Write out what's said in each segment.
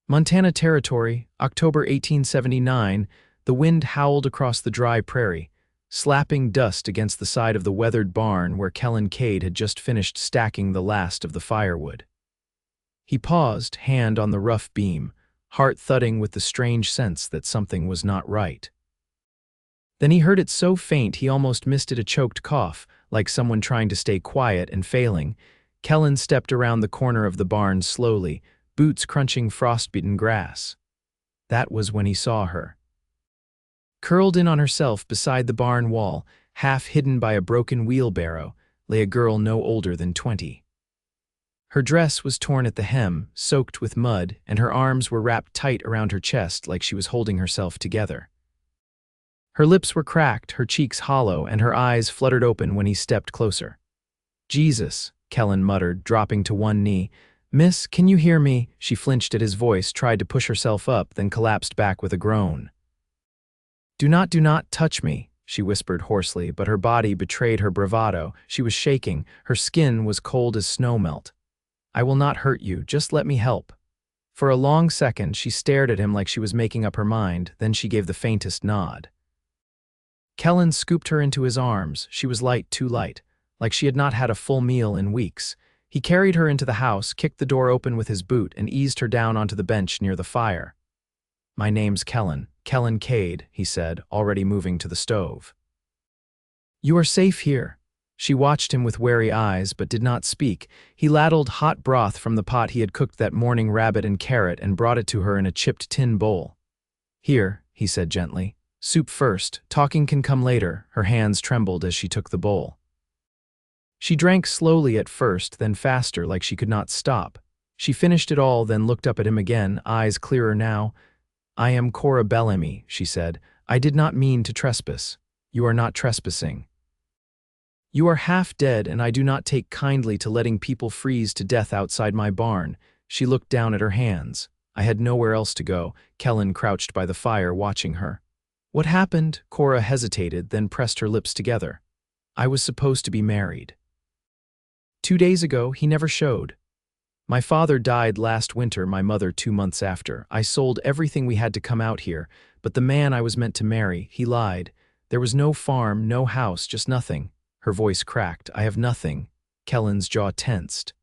Montana Territory, October 1879, the wind howled across the dry prairie, slapping dust against the side of the weathered barn where Kellan Kade had just finished stacking the last of the firewood. He paused, hand on the rough beam, heart thudding with the strange sense that something was not right. Then he heard it so faint he almost missed it, a choked cough, like someone trying to stay quiet and failing. Kellan stepped around the corner of the barn slowly, boots crunching frostbitten grass. That was when he saw her. Curled in on herself beside the barn wall, half hidden by a broken wheelbarrow, lay a girl no older than 20. Her dress was torn at the hem, soaked with mud, and her arms were wrapped tight around her chest like she was holding herself together. Her lips were cracked, her cheeks hollow, and her eyes fluttered open when he stepped closer. "Jesus," Kellan muttered, dropping to one knee. "Miss, can you hear me?" She flinched at his voice, tried to push herself up, then collapsed back with a groan. Do not touch me," she whispered hoarsely, but her body betrayed her bravado. She was shaking, her skin was cold as snowmelt. "I will not hurt you, just let me help." For a long second, she stared at him like she was making up her mind, then she gave the faintest nod. Kellan scooped her into his arms. She was light, too light, like she had not had a full meal in weeks. He carried her into the house, kicked the door open with his boot, and eased her down onto the bench near the fire. "My name's Kellan Kade," he said, already moving to the stove. "You are safe here." She watched him with wary eyes, but did not speak. He ladled hot broth from the pot he had cooked that morning, rabbit and carrot, and brought it to her in a chipped tin bowl. "Here," he said gently. "Soup first, talking can come later." Her hands trembled as she took the bowl. She drank slowly at first, then faster, like she could not stop. She finished it all, then looked up at him again, eyes clearer now. "I am Cora Bellamy," she said. "I did not mean to trespass." "You are not trespassing. You are half dead, and I do not take kindly to letting people freeze to death outside my barn." She looked down at her hands. "I had nowhere else to go." Kellan crouched by the fire, watching her. "What happened?" Cora hesitated, then pressed her lips together. "I was supposed to be married. 2 days ago, he never showed. My father died last winter, my mother 2 months after. I sold everything we had to come out here, but the man I was meant to marry, he lied. There was no farm, no house, just nothing." Her voice cracked. "I have nothing." Kellan's jaw tensed.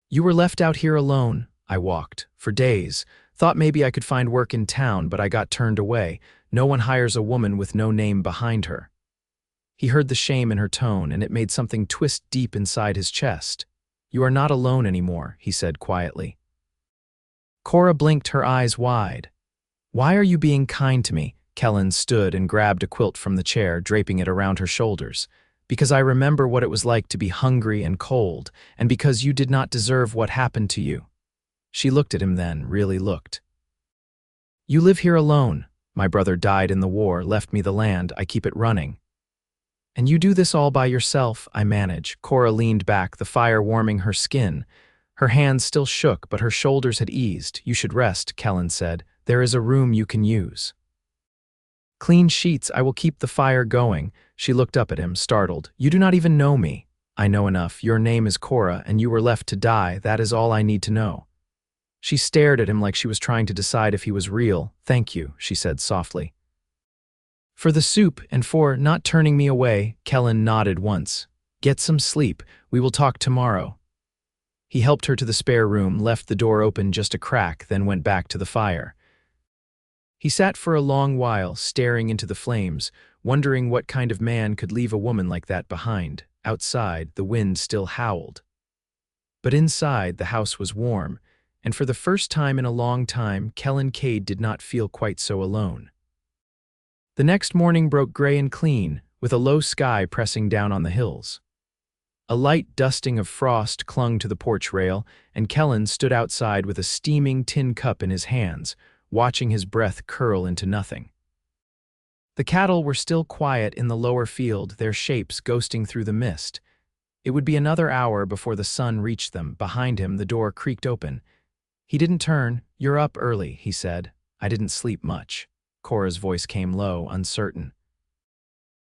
"You were left out here alone." "I walked. For days. Thought maybe I could find work in town, but I got turned away. No one hires a woman with no name behind her." He heard the shame in her tone, and it made something twist deep inside his chest. "You are not alone anymore," he said quietly. Cora blinked, her eyes wide. "Why are you being kind to me?" Kellan stood and grabbed a quilt from the chair, draping it around her shoulders. "Because I remember what it was like to be hungry and cold, and because you did not deserve what happened to you." She looked at him then, really looked. "You live here alone. My brother died in the war, left me the land, I keep it running. And you do this all by yourself." "I manage." Cora leaned back, the fire warming her skin. Her hands still shook, but her shoulders had eased. "You should rest," Kellan said. "There is a room you can use. Clean sheets, I will keep the fire going." She looked up at him, startled. "You do not even know me." "I know enough. Your name is Cora, and you were left to die. That is all I need to know." She stared at him like she was trying to decide if he was real. "Thank you," she said softly. "For the soup and for not turning me away." Kellan nodded once. "Get some sleep. We will talk tomorrow." He helped her to the spare room, left the door open just a crack, then went back to the fire. He sat for a long while, staring into the flames, wondering what kind of man could leave a woman like that behind. Outside, the wind still howled. But inside, the house was warm, and for the first time in a long time, Kellan Kade did not feel quite so alone. The next morning broke gray and clean, with a low sky pressing down on the hills. A light dusting of frost clung to the porch rail, and Kellan stood outside with a steaming tin cup in his hands, watching his breath curl into nothing. The cattle were still quiet in the lower field, their shapes ghosting through the mist. It would be another hour before the sun reached them. Behind him, the door creaked open. He didn't turn. "You're up early," he said. "I didn't sleep much." Cora's voice came low, uncertain.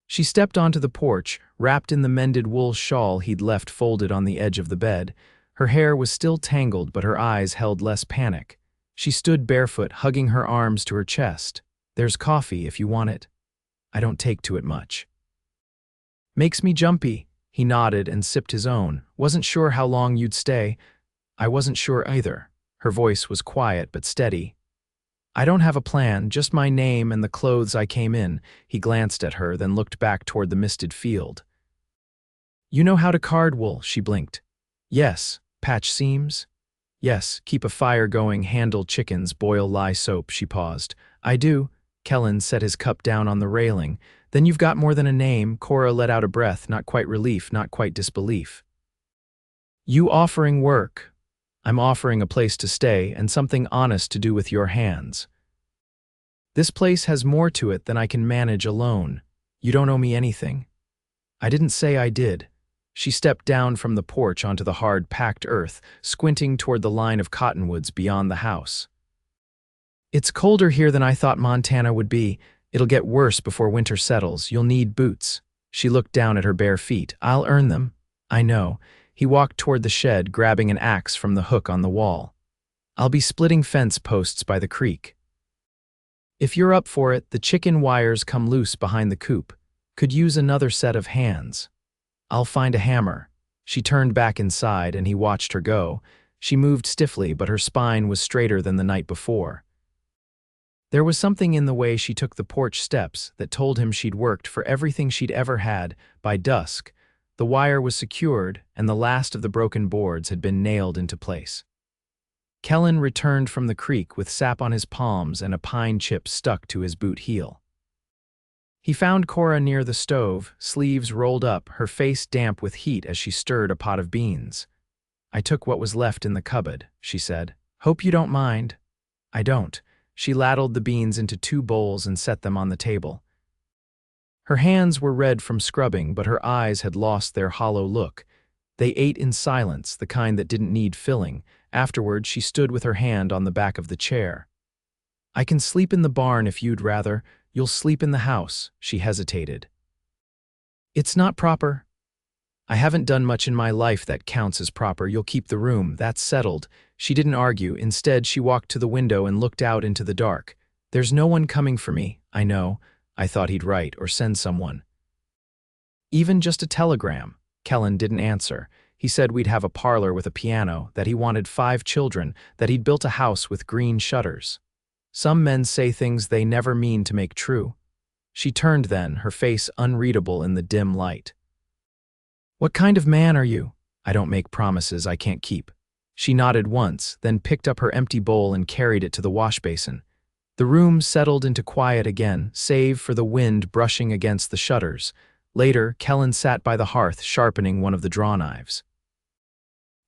She stepped onto the porch, wrapped in the mended wool shawl he'd left folded on the edge of the bed. Her hair was still tangled, but her eyes held less panic. She stood barefoot, hugging her arms to her chest. "There's coffee if you want it. I don't take to it much." "Makes me jumpy." He nodded and sipped his own. "Wasn't sure how long you'd stay." "I wasn't sure either." Her voice was quiet but steady. "I don't have a plan, just my name and the clothes I came in." He glanced at her, then looked back toward the misted field. "You know how to card wool?" She blinked. "Yes." "Patch seams?" "Yes." "Keep a fire going, handle chickens, boil lye soap." She paused. "I do." Kellan set his cup down on the railing. "Then you've got more than a name." Cora let out a breath, not quite relief, not quite disbelief. "You offering work. I'm offering a place to stay and something honest to do with your hands. This place has more to it than I can manage alone. You don't owe me anything." "I didn't say I did." She stepped down from the porch onto the hard, packed earth, squinting toward the line of cottonwoods beyond the house. "It's colder here than I thought Montana would be. It'll get worse before winter settles. You'll need boots." She looked down at her bare feet. "I'll earn them." "I know." He walked toward the shed, grabbing an axe from the hook on the wall. "I'll be splitting fence posts by the creek. If you're up for it, the chicken wires come loose behind the coop. Could use another set of hands. I'll find a hammer." She turned back inside and he watched her go. She moved stiffly, but her spine was straighter than the night before. There was something in the way she took the porch steps that told him she'd worked for everything she'd ever had. By dusk, the wire was secured and the last of the broken boards had been nailed into place. Kellan returned from the creek with sap on his palms and a pine chip stuck to his boot heel. He found Cora near the stove, sleeves rolled up, her face damp with heat as she stirred a pot of beans. "I took what was left in the cupboard," she said. "Hope you don't mind." "I don't." She ladled the beans into 2 bowls and set them on the table. Her hands were red from scrubbing, but her eyes had lost their hollow look. They ate in silence, the kind that didn't need filling. Afterward, she stood with her hand on the back of the chair. "I can sleep in the barn if you'd rather. You'll sleep in the house." She hesitated. "It's not proper." "I haven't done much in my life that counts as proper. You'll keep the room. That's settled." She didn't argue. Instead, she walked to the window and looked out into the dark. "There's no one coming for me." "I know." I thought he'd write or send someone. "Even just a telegram." Kellan didn't answer. He said we'd have a parlor with a piano, that he wanted 5 children, that he'd built a house with green shutters. Some men say things they never mean to make true. She turned then, her face unreadable in the dim light. "What kind of man are you?" "I don't make promises I can't keep." She nodded once, then picked up her empty bowl and carried it to the wash basin. The room settled into quiet again, save for the wind brushing against the shutters. Later, Kellan sat by the hearth, sharpening one of the draw knives.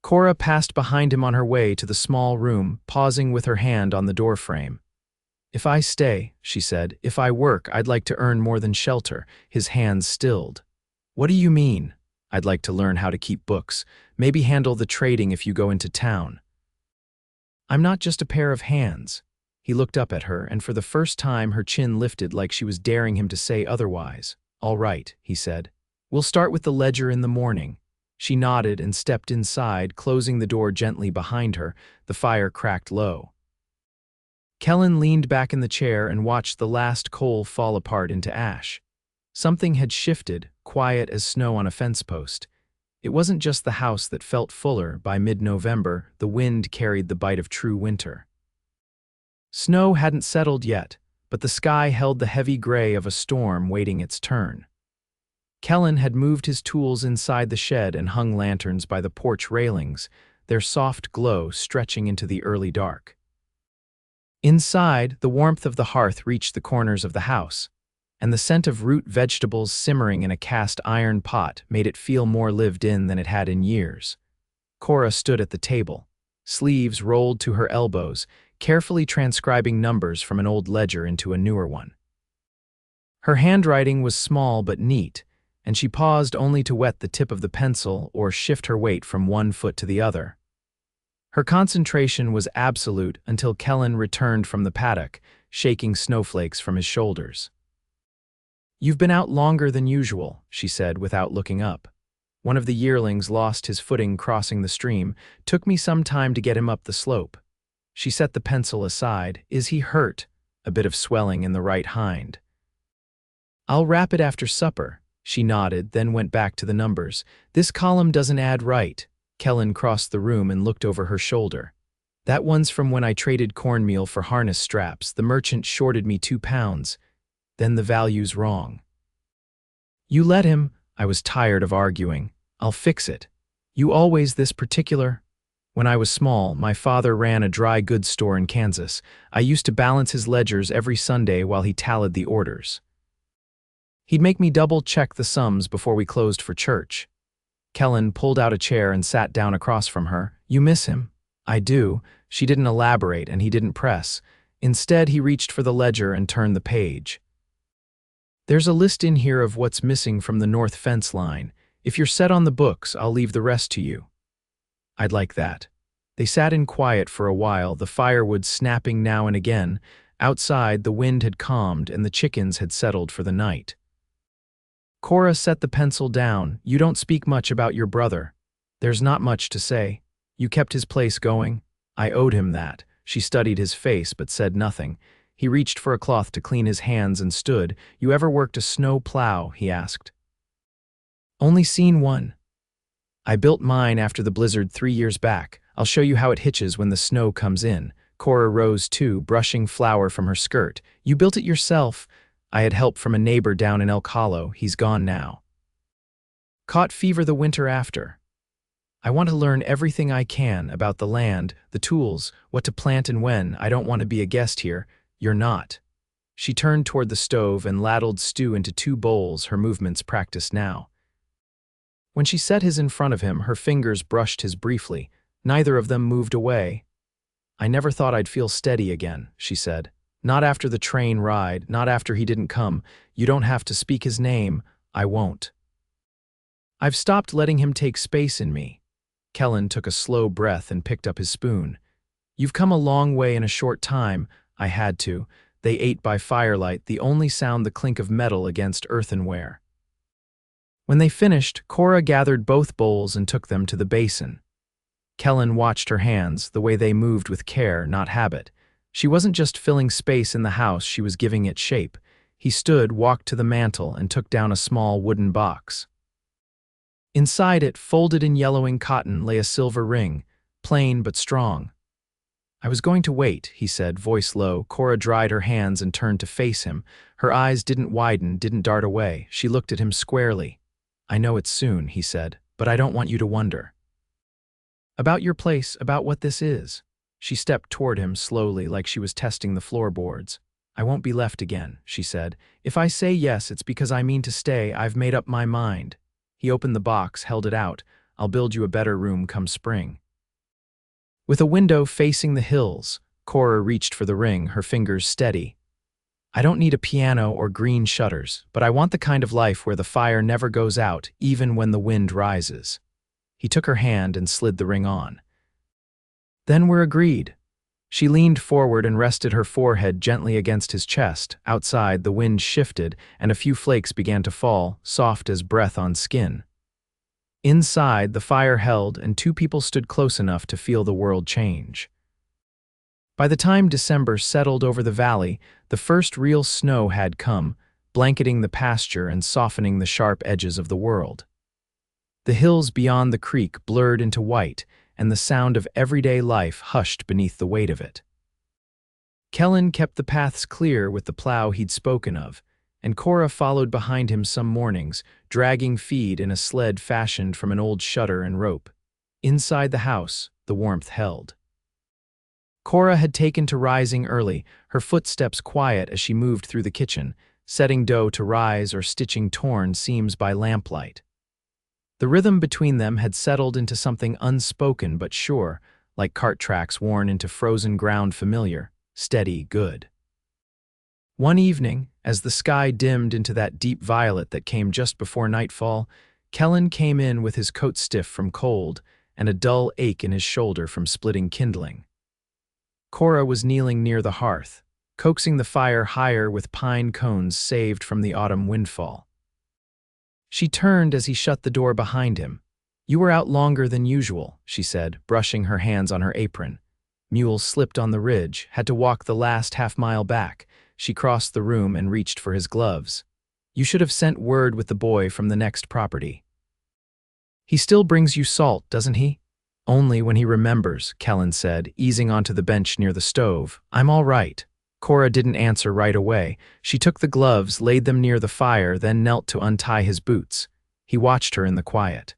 Cora passed behind him on her way to the small room, pausing with her hand on the doorframe. "If I stay," she said, "if I work, I'd like to earn more than shelter." His hands stilled. "What do you mean?" "I'd like to learn how to keep books, maybe handle the trading if you go into town." "I'm not just a pair of hands." He looked up at her, and for the first time her chin lifted like she was daring him to say otherwise. "All right," he said. "We'll start with the ledger in the morning." She nodded and stepped inside, closing the door gently behind her. The fire cracked low. Kellan leaned back in the chair and watched the last coal fall apart into ash. Something had shifted, quiet as snow on a fence post. It wasn't just the house that felt fuller. By mid-November, the wind carried the bite of true winter. Snow hadn't settled yet, but the sky held the heavy gray of a storm waiting its turn. Kellan had moved his tools inside the shed and hung lanterns by the porch railings, their soft glow stretching into the early dark. Inside, the warmth of the hearth reached the corners of the house, and the scent of root vegetables simmering in a cast iron pot made it feel more lived in than it had in years. Cora stood at the table, sleeves rolled to her elbows, carefully transcribing numbers from an old ledger into a newer one. Her handwriting was small but neat, and she paused only to wet the tip of the pencil or shift her weight from one foot to the other. Her concentration was absolute until Kellan returned from the paddock, shaking snowflakes from his shoulders. "You've been out longer than usual," she said without looking up. "One of the yearlings lost his footing crossing the stream. Took me some time to get him up the slope." She set the pencil aside. Is he hurt? A bit of swelling in the right hind. I'll wrap it after supper. She nodded, then went back to the numbers. This column doesn't add right. Kellan crossed the room and looked over her shoulder. That one's from when I traded cornmeal for harness straps. The merchant shorted me 2 pounds. Then the value's wrong. You let him. I was tired of arguing. I'll fix it. You always this particular? When I was small, my father ran a dry goods store in Kansas. I used to balance his ledgers every Sunday while he tallied the orders. He'd make me double-check the sums before we closed for church. Kellan pulled out a chair and sat down across from her. You miss him? I do. She didn't elaborate and he didn't press. Instead, he reached for the ledger and turned the page. There's a list in here of what's missing from the north fence line. If you're set on the books, I'll leave the rest to you. I'd like that. They sat in quiet for a while, the firewood snapping now and again. Outside, the wind had calmed and the chickens had settled for the night. Cora set the pencil down. You don't speak much about your brother. There's not much to say. You kept his place going. I owed him that. She studied his face but said nothing. He reached for a cloth to clean his hands and stood. You ever worked a snow plow? He asked. Only seen one. I built mine after the blizzard 3 years back. I'll show you how it hitches when the snow comes in. Cora rose too, brushing flour from her skirt. You built it yourself. I had help from a neighbor down in Elk Hollow. He's gone now. Caught fever the winter after. I want to learn everything I can about the land, the tools, what to plant and when. I don't want to be a guest here. You're not. She turned toward the stove and ladled stew into 2 bowls, her movements practiced now. When she set his in front of him, her fingers brushed his briefly. Neither of them moved away. I never thought I'd feel steady again, she said. Not after the train ride, not after he didn't come. You don't have to speak his name. I won't. I've stopped letting him take space in me. Kellan took a slow breath and picked up his spoon. You've come a long way in a short time. I had to. They ate by firelight, the only sound the clink of metal against earthenware. When they finished, Cora gathered both bowls and took them to the basin. Kellan watched her hands, the way they moved with care, not habit. She wasn't just filling space in the house, she was giving it shape. He stood, walked to the mantel, and took down a small wooden box. Inside it, folded in yellowing cotton, lay a silver ring, plain but strong. I was going to wait, he said, voice low. Cora dried her hands and turned to face him. Her eyes didn't widen, didn't dart away. She looked at him squarely. I know it's soon, he said, but I don't want you to wonder. About your place, about what this is. She stepped toward him slowly, like she was testing the floorboards. I won't be left again, she said. If I say yes, it's because I mean to stay. I've made up my mind. He opened the box, held it out. I'll build you a better room come spring. With a window facing the hills, Cora reached for the ring, her fingers steady. I don't need a piano or green shutters, but I want the kind of life where the fire never goes out, even when the wind rises. He took her hand and slid the ring on. Then we're agreed. She leaned forward and rested her forehead gently against his chest. Outside, the wind shifted, and a few flakes began to fall, soft as breath on skin. Inside, the fire held, and 2 people stood close enough to feel the world change. By the time December settled over the valley, the first real snow had come, blanketing the pasture and softening the sharp edges of the world. The hills beyond the creek blurred into white, and the sound of everyday life hushed beneath the weight of it. Kellan kept the paths clear with the plow he'd spoken of, and Cora followed behind him some mornings, dragging feed in a sled fashioned from an old shutter and rope. Inside the house, the warmth held. Cora had taken to rising early, her footsteps quiet as she moved through the kitchen, setting dough to rise or stitching torn seams by lamplight. The rhythm between them had settled into something unspoken but sure, like cart tracks worn into frozen ground familiar, steady, good. One evening, as the sky dimmed into that deep violet that came just before nightfall, Kellan came in with his coat stiff from cold and a dull ache in his shoulder from splitting kindling. Cora was kneeling near the hearth, coaxing the fire higher with pine cones saved from the autumn windfall. She turned as he shut the door behind him. You were out longer than usual, she said, brushing her hands on her apron. Mule slipped on the ridge, had to walk the last half-mile back. She crossed the room and reached for his gloves. You should have sent word with the boy from the next property. He still brings you salt, doesn't he? Only when he remembers, Kellan said, easing onto the bench near the stove. I'm all right. Cora didn't answer right away. She took the gloves, laid them near the fire, then knelt to untie his boots. He watched her in the quiet.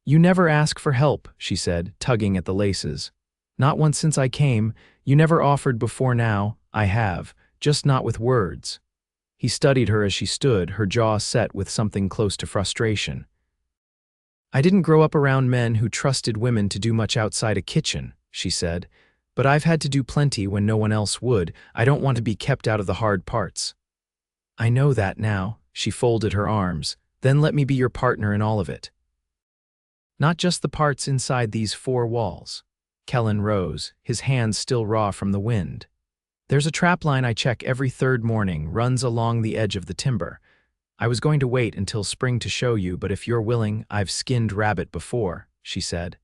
You never ask for help, she said, tugging at the laces. Not once since I came. You never offered before now. I have, just not with words. He studied her as she stood, her jaw set with something close to frustration. I didn't grow up around men who trusted women to do much outside a kitchen, she said, but I've had to do plenty when no one else would. I don't want to be kept out of the hard parts. I know that now, she folded her arms. Then let me be your partner in all of it. Not just the parts inside these four walls. Kellan rose, his hands still raw from the wind. There's a trapline I check every third morning, runs along the edge of the timber. I was going to wait until spring to show you, but if you're willing, I've skinned rabbit before, she said.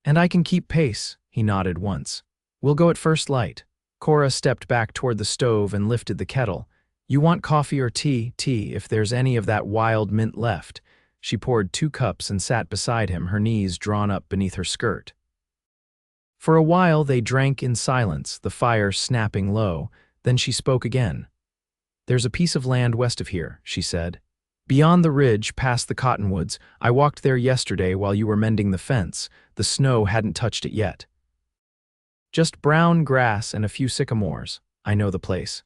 And I can keep pace, he nodded once. We'll go at first light. Cora stepped back toward the stove and lifted the kettle. You want coffee or tea? Tea, if there's any of that wild mint left. She poured 2 cups and sat beside him, her knees drawn up beneath her skirt. For a while they drank in silence, the fire snapping low. Then she spoke again. There's a piece of land west of here, she said. Beyond the ridge, past the cottonwoods. I walked there yesterday while you were mending the fence. The snow hadn't touched it yet. Just brown grass and a few sycamores. I know the place.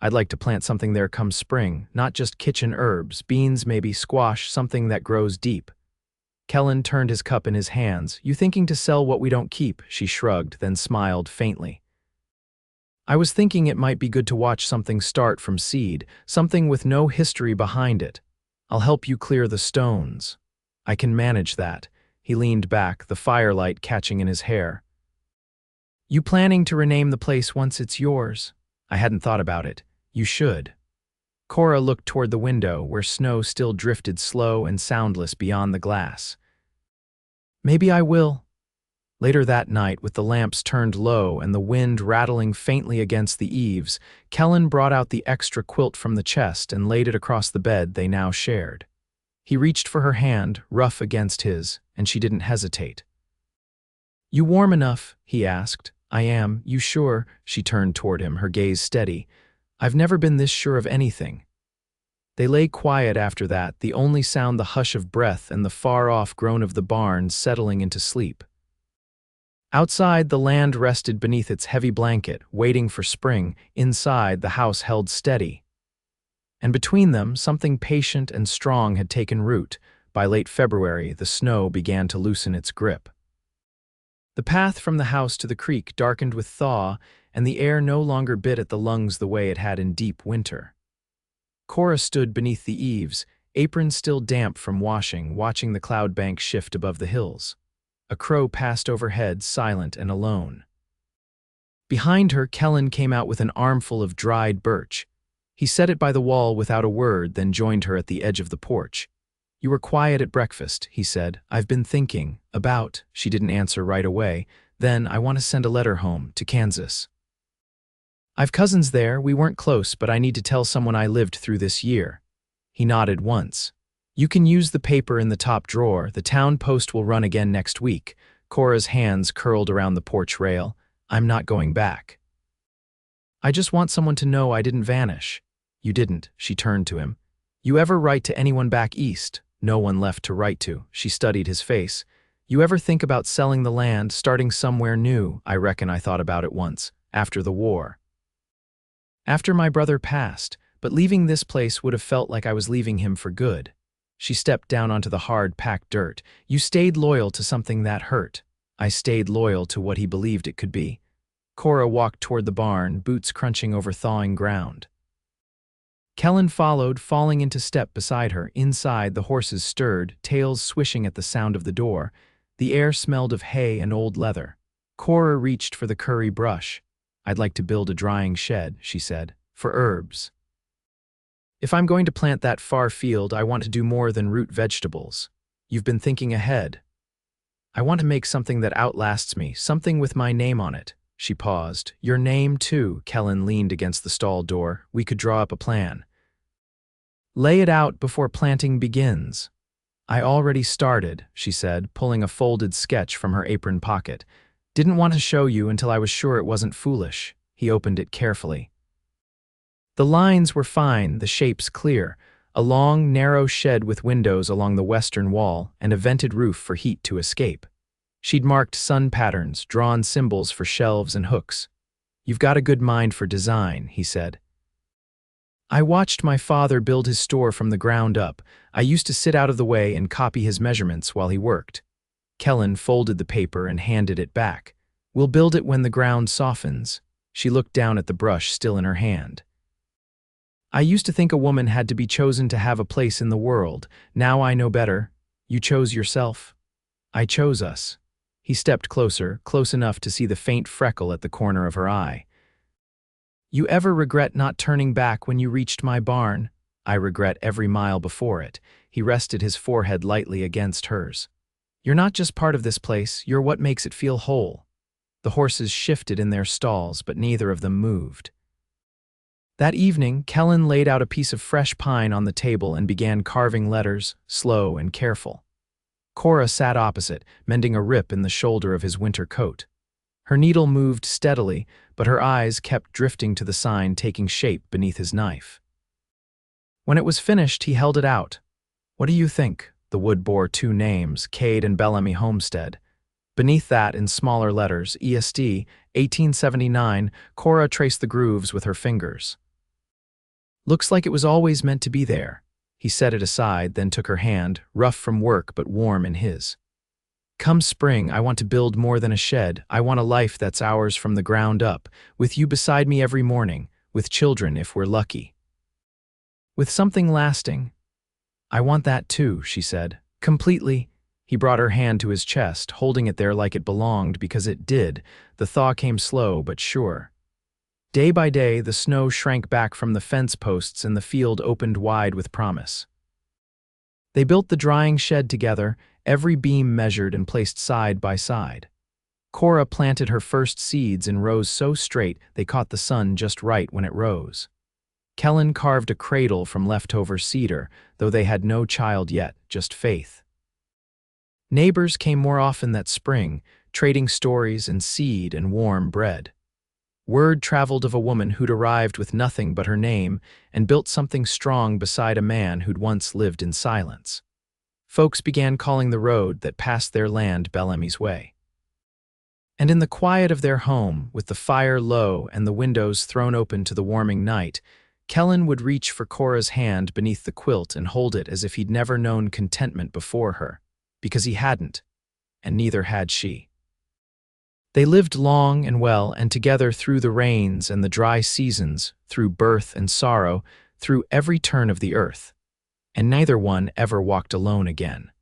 I'd like to plant something there come spring, not just kitchen herbs, beans maybe, squash, something that grows deep. Kellan turned his cup in his hands. You thinking to sell what we don't keep? She shrugged, then smiled faintly. I was thinking it might be good to watch something start from seed, something with no history behind it. I'll help you clear the stones. I can manage that. He leaned back, the firelight catching in his hair. You planning to rename the place once it's yours? I hadn't thought about it. You should. Cora looked toward the window, where snow still drifted slow and soundless beyond the glass. Maybe I will. Later that night, with the lamps turned low and the wind rattling faintly against the eaves, Kellan brought out the extra quilt from the chest and laid it across the bed they now shared. He reached for her hand, rough against his, and she didn't hesitate. You warm enough? He asked. I am. You sure? She turned toward him, her gaze steady. I've never been this sure of anything. They lay quiet after that, the only sound the hush of breath and the far-off groan of the barn settling into sleep. Outside, the land rested beneath its heavy blanket, waiting for spring. Inside, the house held steady. And between them, something patient and strong had taken root. By late February, the snow began to loosen its grip. The path from the house to the creek darkened with thaw, and the air no longer bit at the lungs the way it had in deep winter. Cora stood beneath the eaves, apron still damp from washing, watching the cloud bank shift above the hills. A crow passed overhead, silent and alone. Behind her, Kellan came out with an armful of dried birch. He set it by the wall without a word, then joined her at the edge of the porch. You were quiet at breakfast, he said. I've been thinking about. She didn't answer right away. Then, I want to send a letter home, to Kansas. I've cousins there. We weren't close, but I need to tell someone I lived through this year. He nodded once. You can use the paper in the top drawer. The town post will run again next week. Cora's hands curled around the porch rail. I'm not going back. I just want someone to know I didn't vanish. You didn't, she turned to him. You ever write to anyone back east? No one left to write to. She studied his face. You ever think about selling the land, starting somewhere new? I reckon I thought about it once, after the war. After my brother passed, but leaving this place would have felt like I was leaving him for good. She stepped down onto the hard, packed dirt. You stayed loyal to something that hurt. I stayed loyal to what he believed it could be. Cora walked toward the barn, boots crunching over thawing ground. Kellan followed, falling into step beside her. Inside, the horses stirred, tails swishing at the sound of the door. The air smelled of hay and old leather. Cora reached for the curry brush. I'd like to build a drying shed, she said, for herbs. If I'm going to plant that far field, I want to do more than root vegetables. You've been thinking ahead. I want to make something that outlasts me, something with my name on it. She paused. Your name, too. Kellan leaned against the stall door. We could draw up a plan. Lay it out before planting begins. I already started, she said, pulling a folded sketch from her apron pocket. Didn't want to show you until I was sure it wasn't foolish. He opened it carefully. The lines were fine, the shapes clear. A long, narrow shed with windows along the western wall and a vented roof for heat to escape. She'd marked sun patterns, drawn symbols for shelves and hooks. You've got a good mind for design, he said. I watched my father build his store from the ground up. I used to sit out of the way and copy his measurements while he worked. Kellan folded the paper and handed it back. We'll build it when the ground softens. She looked down at the brush still in her hand. I used to think a woman had to be chosen to have a place in the world. Now I know better. You chose yourself. I chose us. He stepped closer, close enough to see the faint freckle at the corner of her eye. You ever regret not turning back when you reached my barn? I regret every mile before it. He rested his forehead lightly against hers. You're not just part of this place, you're what makes it feel whole. The horses shifted in their stalls, but neither of them moved. That evening, Kellan laid out a piece of fresh pine on the table and began carving letters, slow and careful. Cora sat opposite, mending a rip in the shoulder of his winter coat. Her needle moved steadily, but her eyes kept drifting to the sign taking shape beneath his knife. When it was finished, he held it out. What do you think? The wood bore 2 names, Kade and Bellamy Homestead. Beneath that, in smaller letters, ESD, 1879, Cora traced the grooves with her fingers. Looks like it was always meant to be there. He set it aside, then took her hand, rough from work but warm in his. Come spring, I want to build more than a shed. I want a life that's ours from the ground up, with you beside me every morning, with children if we're lucky. With something lasting. I want that too, she said. Completely. He brought her hand to his chest, holding it there like it belonged because it did. The thaw came slow but sure. Day by day, the snow shrank back from the fence posts and the field opened wide with promise. They built the drying shed together, every beam measured and placed side by side. Cora planted her first seeds in rows so straight they caught the sun just right when it rose. Kellan carved a cradle from leftover cedar, though they had no child yet, just faith. Neighbors came more often that spring, trading stories and seed and warm bread. Word traveled of a woman who'd arrived with nothing but her name and built something strong beside a man who'd once lived in silence. Folks began calling the road that passed their land Bellamy's way. And in the quiet of their home, with the fire low and the windows thrown open to the warming night, Kellan would reach for Cora's hand beneath the quilt and hold it as if he'd never known contentment before her, because he hadn't, and neither had she. They lived long and well and together through the rains and the dry seasons, through birth and sorrow, through every turn of the earth. And neither one ever walked alone again.